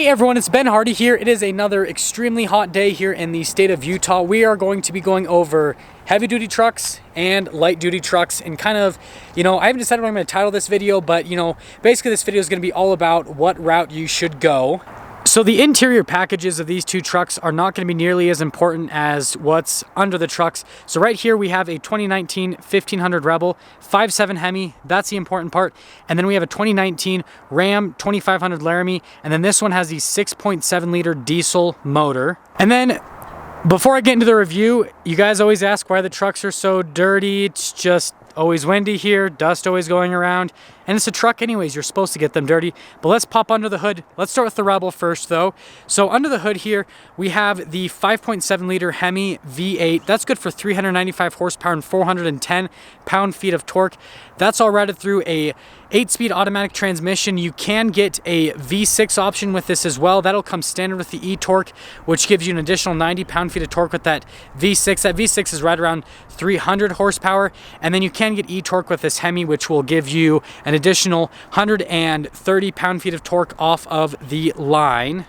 everyone, it's Ben Hardy here. It is another extremely hot day here in the state of Utah. We are going to be going over heavy duty trucks and light duty trucks and kind of, I haven't decided what I'm going to title this video, but basically this video is going to be all about what route you should go. So the interior packages of these two trucks are not going to be nearly as important as what's under the trucks. So right here we have a 2019 1500 Rebel 5.7 Hemi. That's the important part. And then we have a 2019 Ram 2500 Laramie. And then this one has the 6.7 liter diesel motor. And then before I get into the review, you guys always ask why the trucks are so dirty. It's just always windy here, dust always going around, and it's a truck anyways, you're supposed to get them dirty. But let's pop under the hood. Let's start with the Rebel first though. So under the hood here, we have the 5.7 liter Hemi V8. That's good for 395 horsepower and 410 pound-feet of torque. That's all routed through a 8-speed automatic transmission. You can get a V6 option with this as well. That'll come standard with the e-torque, which gives you an additional 90 pound-feet of torque with that V6. That V6 is right around 300 horsepower. And then you can get e-torque with this Hemi, which will give you an additional 130 pound-feet of torque off of the line.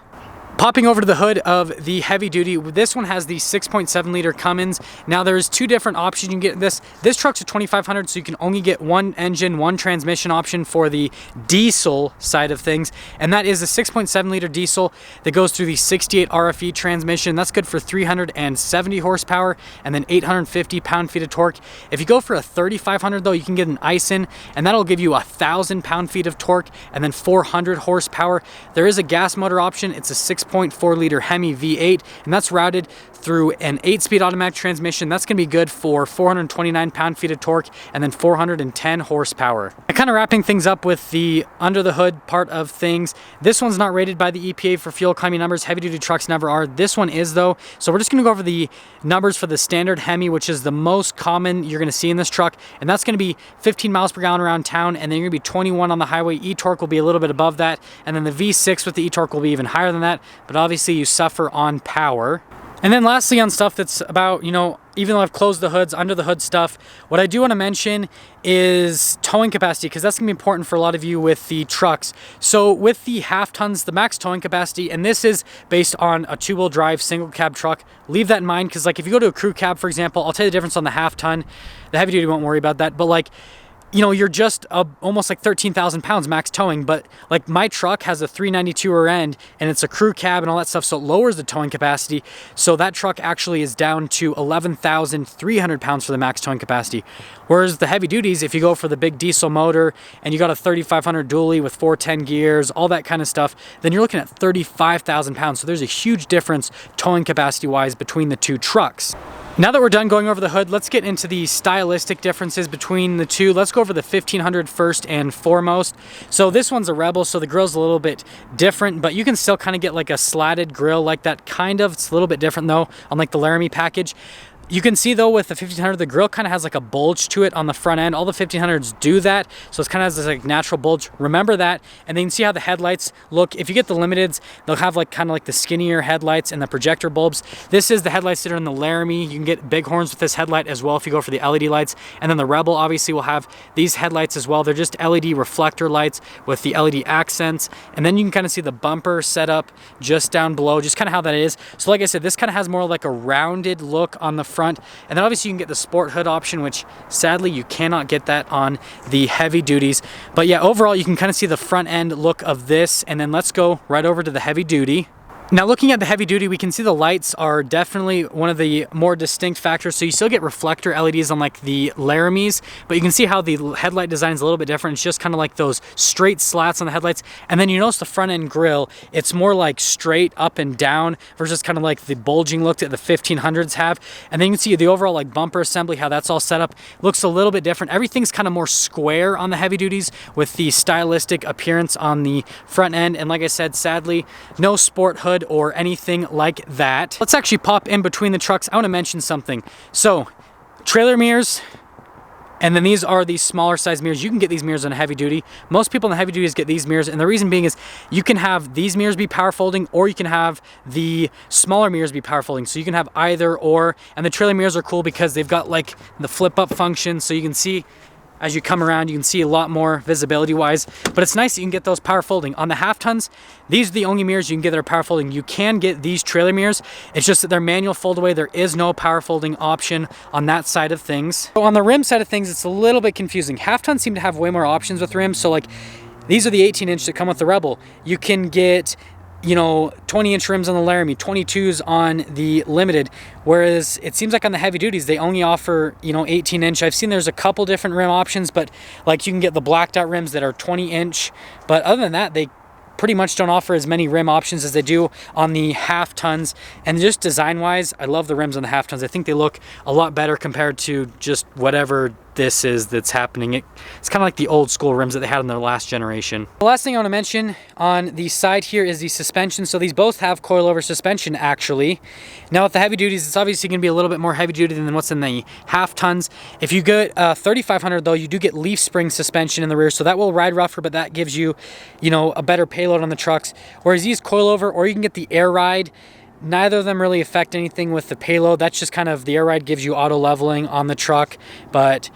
Popping over to the hood of the heavy duty, this one has the 6.7 liter Cummins. Now there's two different options you can get this. This truck's a 2500, so you can only get one engine, one transmission option for the diesel side of things. And that is a 6.7 liter diesel that goes through the 68 RFE transmission. That's good for 370 horsepower and then 850 pound-feet of torque. If you go for a 3500 though, you can get an Aisin, and that'll give you 1,000 pound-feet of torque and then 400 horsepower. There is a gas motor option. It's a 6.4 liter Hemi V8, and that's routed through an 8-speed automatic transmission. That's going to be good for 429 pound-feet of torque and then 410 horsepower. And kind of wrapping things up with the under the hood part of things, this one's not rated by the EPA for fuel economy numbers. Heavy duty trucks never are. This one is though. So we're just going to go over the numbers for the standard Hemi, which is the most common you're going to see in this truck, and that's going to be 15 miles per gallon around town, and then you're going to be 21 on the highway. E-torque will be a little bit above that, and then the V6 with the e-torque will be even higher than that, but obviously you suffer on power. And then lastly, on stuff that's about, even though I've closed the hoods, under the hood stuff, what I do want to mention is towing capacity, because that's going to be important for a lot of you with the trucks. So with the half tons, the max towing capacity, and this is based on a 2-wheel drive single cab truck, leave that in mind, because like if you go to a crew cab, for example, I'll tell you the difference on the half ton. The heavy duty won't worry about that, but like, you're just almost like 13,000 pounds max towing, but like my truck has a 392 rear end and it's a crew cab and all that stuff, so it lowers the towing capacity. So that truck actually is down to 11,300 pounds for the max towing capacity. Whereas the heavy duties, if you go for the big diesel motor and you got a 3,500 dually with 410 gears, all that kind of stuff, then you're looking at 35,000 pounds. So there's a huge difference towing capacity wise between the two trucks. Now that we're done going over the hood, let's get into the stylistic differences between the two. Let's go over the 1500 first and foremost. So this one's a Rebel, so the grill's a little bit different, but you can still kind of get like a slatted grill like that, kind of. It's a little bit different though on like the Laramie package. You can see though with the 1500, the grill kind of has like a bulge to it on the front end. All the 1500s do that, so it's kind of has this like natural bulge. Remember that, and then you can see how the headlights look. If you get the limiteds, they'll have like kind of like the skinnier headlights and the projector bulbs. This is the headlights that are in the Laramie. You can get bighorns with this headlight as well if you go for the LED lights. And then the Rebel obviously will have these headlights as well. They're just LED reflector lights with the LED accents. And then you can kind of see the bumper set up just down below, just kind of how that is. So like I said, this kind of has more like a rounded look on the front. And then obviously you can get the sport hood option, which sadly you cannot get that on the heavy duties. But yeah, overall you can kind of see the front end look of this. And then let's go right over to the heavy duty. Now looking at the heavy duty, we can see the lights are definitely one of the more distinct factors. So you still get reflector LEDs on like the Laramies, but you can see how the headlight design is a little bit different. It's just kind of like those straight slats on the headlights. And then you notice the front end grille, it's more like straight up and down versus kind of like the bulging look that the 1500s have. And then you can see the overall like bumper assembly, how that's all set up, looks a little bit different. Everything's kind of more square on the heavy duties with the stylistic appearance on the front end. And like I said, sadly, no sport hood or anything like that. Let's actually pop in between the trucks. I want to mention something. So trailer mirrors, and then these are the smaller size mirrors. You can get these mirrors on a heavy duty. Most people in the heavy duties get these mirrors, and the reason being is you can have these mirrors be power folding, or you can have the smaller mirrors be power folding. So you can have either or, and the trailer mirrors are cool because they've got like the flip up function, so you can see as you come around, you can see a lot more visibility wise, but it's nice that you can get those power folding. On the half tons, these are the only mirrors you can get that are power folding. You can get these trailer mirrors. It's just that they're manual fold away. There is no power folding option on that side of things. So on the rim side of things, it's a little bit confusing. Half tons seem to have way more options with rims. So like these are the 18-inch that come with the Rebel. You can get, you know, 20-inch rims on the Laramie, 22s on the Limited, whereas it seems like on the heavy duties they only offer, you know, 18-inch. I've seen there's a couple different rim options, but like you can get the blacked out rims that are 20-inch, but other than that, they pretty much don't offer as many rim options as they do on the half tons. And just design wise, I love the rims on the half tons. I think they look a lot better compared to just whatever this is that's happening. It's kind of like the old school rims that they had in their last generation. The last thing I want to mention on the side here is the suspension. So these both have coilover suspension actually. Now with the heavy duties, it's obviously going to be a little bit more heavy duty than what's in the half tons. If you get 3500 though, you do get leaf spring suspension in the rear, so that will ride rougher, but that gives you, you know, a better payload on the trucks. Whereas these coilover, or you can get the air ride. Neither of them really affect anything with the payload. That's just kind of, the air ride gives you auto leveling on the truck. But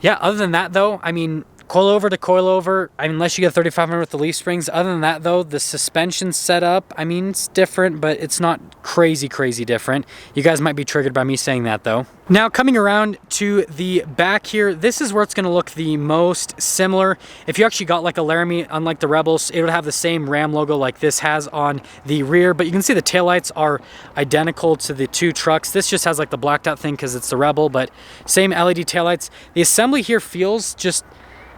yeah, other than that though, I mean, coilover to coilover, I mean, unless you get 3500 with the leaf springs. Other than that though, the suspension setup, I mean, it's different, but it's not crazy different. You guys might be triggered by me saying that though. Now coming around to the back here, this is where it's gonna look the most similar. If you actually got like a Laramie, unlike the Rebels, it would have the same Ram logo like this has on the rear, but you can see the taillights are identical to the two trucks. This just has like the blacked out thing because it's the Rebel, but same LED taillights. The assembly here feels just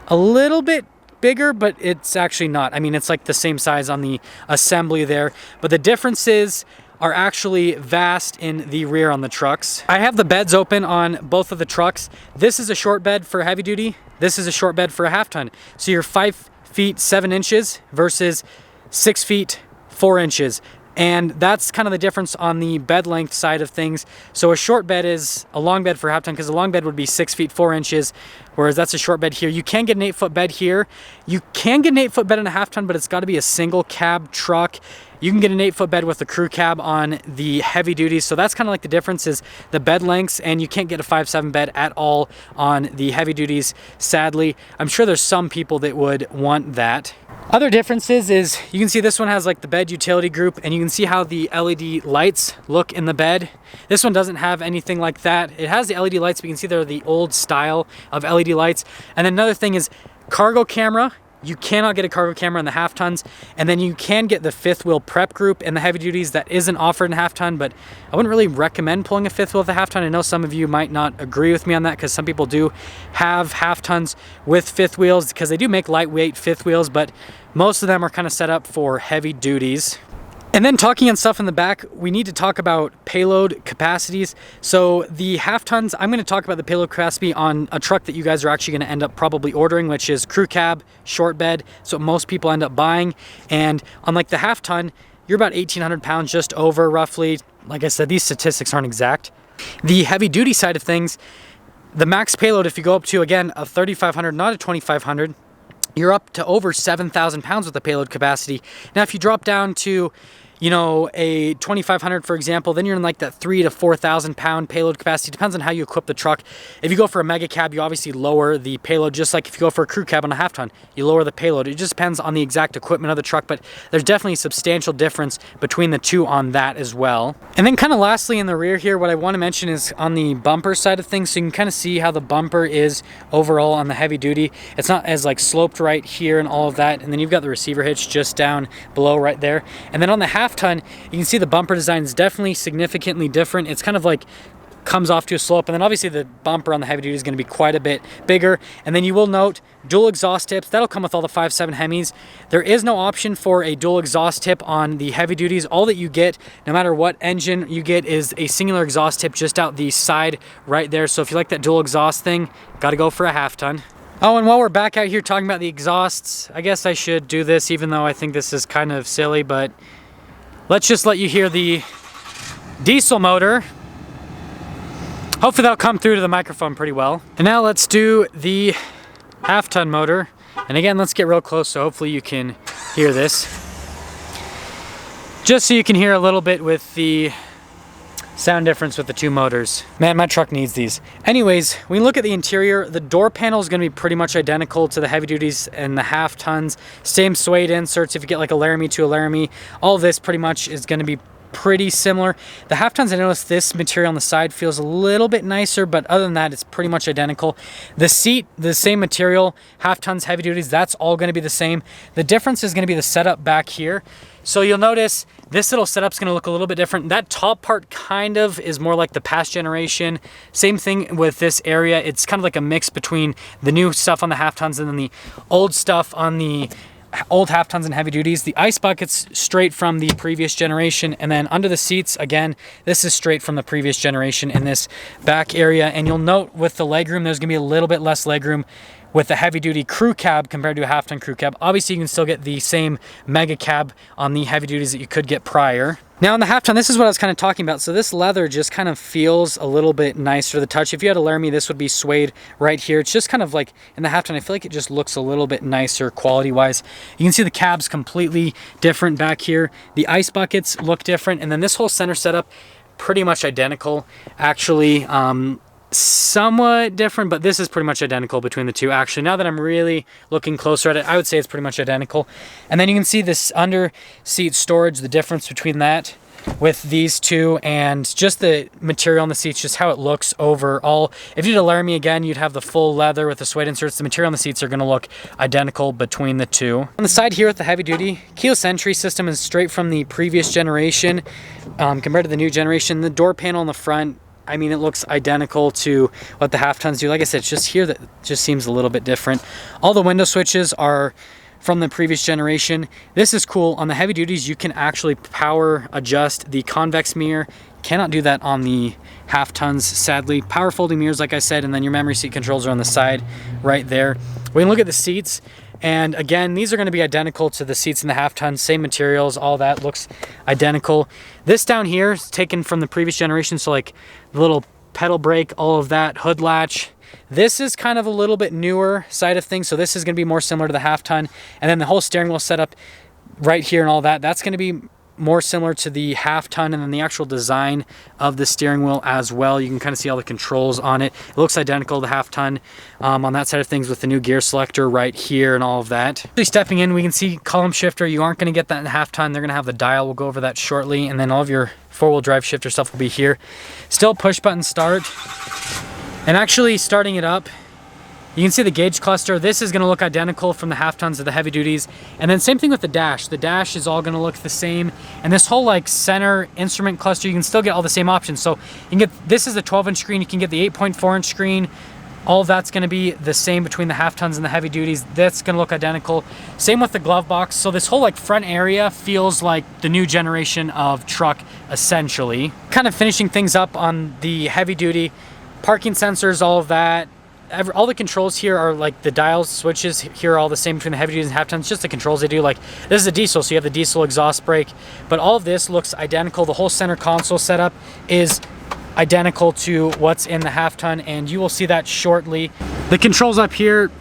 a little bit bigger, but it's actually not. I mean, it's like the same size on the assembly there, but the differences are actually vast in the rear on the trucks. I have the beds open on both of the trucks. This is a short bed for heavy duty. This is a short bed for a half ton. So you're 5 feet 7 inches versus 6 feet 4 inches. And that's kind of the difference on the bed length side of things. So a short bed is a long bed for a half ton, because a long bed would be 6 feet 4 inches, whereas that's a short bed here. You can get an 8-foot bed here. You can get an 8-foot bed in a half ton, but it's got to be a single cab truck. You can get an 8-foot bed with a crew cab on the heavy duties. So that's kind of like the difference, is the bed lengths, and you can't get a 5.7 bed at all on the heavy duties, sadly. I'm sure there's some people that would want that. Other differences is you can see this one has like the bed utility group, and you can see how the LED lights look in the bed. This one doesn't have anything like that. It has the LED lights, but you can see they're the old style of LED lights. And then another thing is cargo camera. You cannot get a cargo camera in the half tons, and then you can get the fifth wheel prep group in the heavy duties. That isn't offered in half ton, but I wouldn't really recommend pulling a fifth wheel with a half ton. I know some of you might not agree with me on that, because some people do have half tons with fifth wheels, because they do make lightweight fifth wheels, but most of them are kind of set up for heavy duties. And then talking on stuff in the back, we need to talk about payload capacities. So the half tons, I'm going to talk about the payload capacity on a truck that you guys are actually going to end up probably ordering, which is crew cab, short bed. So most people end up buying. And on like the half ton, you're about 1,800 pounds, just over roughly. Like I said, these statistics aren't exact. The heavy duty side of things, the max payload, if you go up to, again, a 3,500, not a 2,500, you're up to over 7,000 pounds with the payload capacity. Now, if you drop down to, you know, a 2,500, for example, then you're in like that 3,000 to 4,000 pound payload capacity. Depends on how you equip the truck. If you go for a mega cab, you obviously lower the payload, just like if you go for a crew cab on a half ton, you lower the payload. It just depends on the exact equipment of the truck, but there's definitely a substantial difference between the two on that as well. And then kind of lastly in the rear here, what I want to mention is on the bumper side of things. So you can kind of see how the bumper is overall on the heavy duty. It's not as like sloped right here and all of that. And then you've got the receiver hitch just down below right there. And then on the half ton, you can see the bumper design is definitely significantly different. It's kind of like comes off to a slope, and then obviously the bumper on the heavy duty is going to be quite a bit bigger. And then you will note dual exhaust tips. That'll come with all the 5.7 Hemis. There is no option for a dual exhaust tip on the heavy duties. All that you get, no matter what engine you get, is a singular exhaust tip just out the side right there. So if you like that dual exhaust thing, got to go for a half ton. Oh, and while we're back out here talking about the exhausts, I guess I should do this, even though I think this is kind of silly, but let's just let you hear the diesel motor. Hopefully that'll come through to the microphone pretty well. And now let's do the half-ton motor. And again, let's get real close so hopefully you can hear this. Just so you can hear a little bit with the Sound difference with the two motors. Man, my truck needs these. Anyways, when you look at the interior, the door panel is going to be pretty much identical to the heavy duties and the half tons. Same suede inserts if you get like a Laramie to a Laramie. All this pretty much is going to be pretty similar. The half tons, I noticed this material on the side feels a little bit nicer, but other than that, it's pretty much identical. The seat, the same material, half tons, heavy duties, that's all going to be the same. The difference is going to be the setup back here. So you'll notice this little setup's going to look a little bit different. That top part kind of is more like the past generation. Same thing with this area. It's kind of like a mix between the new stuff on the half tons and then the old stuff on the old half tons and heavy duties. The ice bucket's straight from the previous generation, and then under the seats, again, this is straight from the previous generation in this back area. And you'll note with the legroom, there's gonna be a little bit less legroom with the heavy duty crew cab compared to a half ton crew cab. Obviously, you can still get the same mega cab on the heavy duties that you could get prior. Now on the half ton, this is what I was kind of talking about. So this leather just kind of feels a little bit nicer to the touch. If you had a Laramie, this would be suede right here. It's just kind of like in the half ton, I feel like it just looks a little bit nicer quality wise. You can see the cab's completely different back here. The ice buckets look different. And then this whole center setup, pretty much identical. Actually, somewhat different, but this is pretty much identical between the two. Actually, now that I'm really looking closer at it, I would say it's pretty much identical. And then you can see this under seat storage, the difference between that with these two, and just the material on the seats, just how it looks overall. If you did a Laramie again, you'd have the full leather with the suede inserts. The material on the seats are going to look identical between the two. On the side here with the heavy duty, keyless entry system is straight from the previous generation compared to the new generation. The door panel on the front, I mean, it looks identical to what the half tons do. Like I said, it's just here that just seems a little bit different. All the window switches are from the previous generation. This is cool. On the heavy duties, you can actually power adjust the convex mirror. Cannot do that on the half tons, sadly. Power folding mirrors, like I said, and then your memory seat controls are on the side right there. We can look at the seats. And again, these are going to be identical to the seats in the half ton, same materials, all that looks identical. This down here is taken from the previous generation, so like the little pedal brake, all of that, hood latch. This is kind of a little bit newer side of things, so this is going to be more similar to the half ton. And then the whole steering wheel setup right here and all that, that's going to be more similar to the half ton, and then the actual design of the steering wheel as well. You can kind of see all the controls on it. It looks identical to the half ton on that side of things with the new gear selector right here and all of that. Stepping in, we can see column shifter. You aren't going to get that in the half ton. They're going to have the dial. We'll go over that shortly. And then all of your four-wheel drive shifter stuff will be here. Still push button start. And actually starting it up, you can see the gauge cluster. This is going to look identical from the half tons to the heavy duties. And then same thing with the dash. The dash is all going to look the same. And this whole like center instrument cluster, you can still get all the same options. So you can get, this is a 12-inch screen. You can get the 8.4-inch screen. All of that's going to be the same between the half tons and the heavy duties. That's going to look identical. Same with the glove box. So this whole like front area feels like the new generation of truck essentially. Kind of finishing things up on the heavy duty. Parking sensors, all of that. All the controls here are like the dials, switches here are all the same between the heavy duties and half tons. Just the controls they do. Like this is a diesel, so you have the diesel exhaust brake, but all of this looks identical. The whole center console setup is identical to what's in the half ton, and you will see that shortly. The controls up here,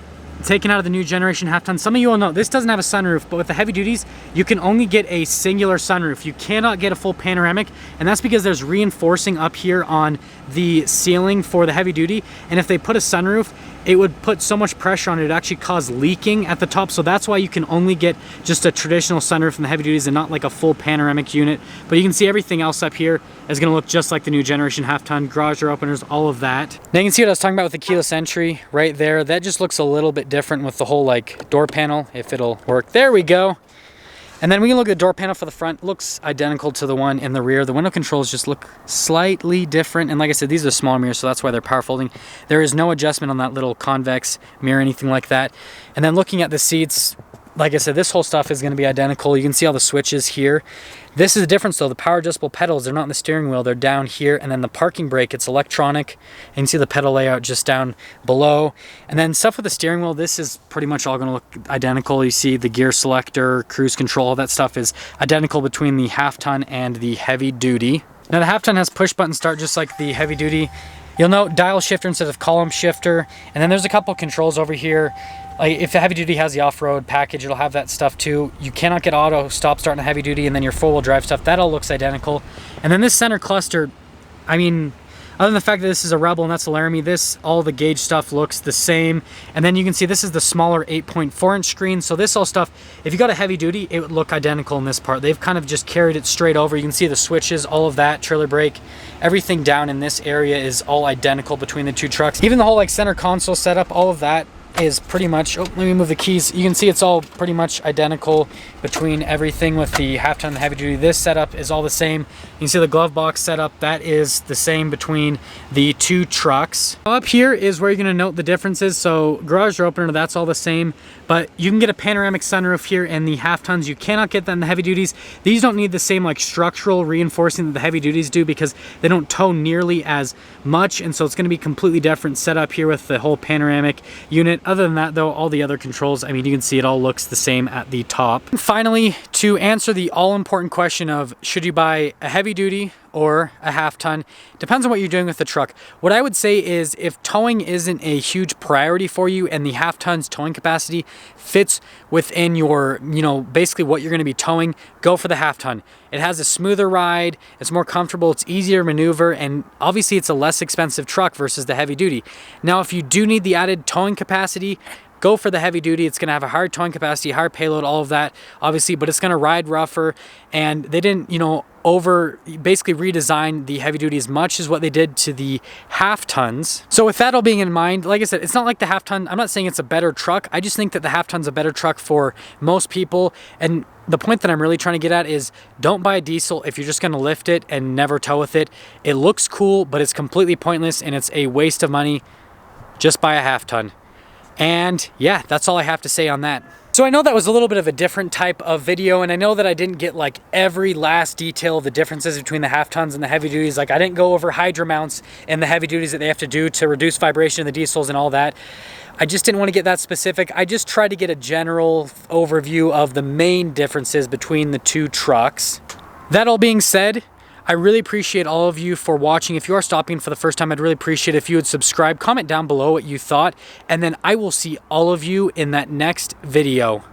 taken out of the new generation half ton. Some of you will know this doesn't have a sunroof, but with the heavy duties, you can only get a singular sunroof. You cannot get a full panoramic, and that's because there's reinforcing up here on the ceiling for the heavy duty. And if they put a sunroof, it would put so much pressure on it, it'd actually cause leaking at the top. So that's why you can only get just a traditional sunroof in the heavy duties and not like a full panoramic unit. But you can see everything else up here is gonna look just like the new generation half ton, garage door openers, all of that. Now you can see what I was talking about with the keyless entry right there. That just looks a little bit different with the whole like door panel, if it'll work. There we go. And then we can look at the door panel for the front. It looks identical to the one in the rear. The window controls just look slightly different. And like I said, these are smaller mirrors, so that's why they're power folding. There is no adjustment on that little convex mirror, anything like that. And then looking at the seats, like I said, this whole stuff is going to be identical. You can see all the switches here. This is the difference though. The power adjustable pedals, they're not in the steering wheel, they're down here. And then the parking brake, it's electronic. And you can see the pedal layout just down below. And then stuff with the steering wheel, this is pretty much all going to look identical. You see the gear selector, cruise control, all that stuff is identical between the half ton and the heavy duty. Now the half ton has push button start just like the heavy duty. You'll note dial shifter instead of column shifter. And then there's a couple controls over here. Like if the heavy duty has the off-road package, it'll have that stuff too. You cannot get auto stop start in a heavy duty, and then your four-wheel drive stuff, that all looks identical. And then this center cluster, I mean, other than the fact that this is a Rebel and that's a Laramie, all the gauge stuff looks the same. And then you can see this is the smaller 8.4 inch screen. So this all stuff, if you got a heavy duty, it would look identical in this part. They've kind of just carried it straight over. You can see the switches, all of that, trailer brake, everything down in this area is all identical between the two trucks. Even the whole like center console setup, all of that is pretty much, oh, let me move the keys. You can see it's all pretty much identical between everything with the half ton and the heavy duty. This setup is all the same. You can see the glove box setup, that is the same between the two trucks. Up here is where you're gonna note the differences. So garage door opener, that's all the same, but you can get a panoramic sunroof here in the half tons. You cannot get that in the heavy duties. These don't need the same like structural reinforcing that the heavy duties do because they don't tow nearly as much, and so it's gonna be completely different setup here with the whole panoramic unit. Other than that though, all the other controls, I mean, you can see it all looks the same at the top. And finally, to answer the all-important question of should you buy a heavy duty or a half ton, depends on what you're doing with the truck. What I would say is if towing isn't a huge priority for you and the half ton's towing capacity fits within your, you know, basically what you're going to be towing, go for the half ton. It has a smoother ride, it's more comfortable, it's easier to maneuver, and obviously it's a less expensive truck versus the heavy duty. Now, if you do need the added towing capacity, go for the heavy duty. It's going to have a higher towing capacity, higher payload, all of that, obviously, but it's going to ride rougher. And they didn't, you know, basically redesign the heavy duty as much as what they did to the half tons. So with that all being in mind, like I said, it's not like the half ton, I'm not saying it's a better truck. I just think that the half ton's a better truck for most people. And the point that I'm really trying to get at is don't buy a diesel if you're just going to lift it and never tow with it. It looks cool, but it's completely pointless and it's a waste of money. Just buy a half ton. And yeah, that's all I have to say on that. So I know that was a little bit of a different type of video, and I know that I didn't get like every last detail of the differences between the half tons and the heavy duties. Like I didn't go over hydro mounts and the heavy duties that they have to do to reduce vibration in the diesels and all that. I just didn't want to get that specific. I just tried to get a general overview of the main differences between the two trucks. That all being said, I really appreciate all of you for watching. If you are stopping for the first time, I'd really appreciate if you would subscribe, comment down below what you thought, and then I will see all of you in that next video.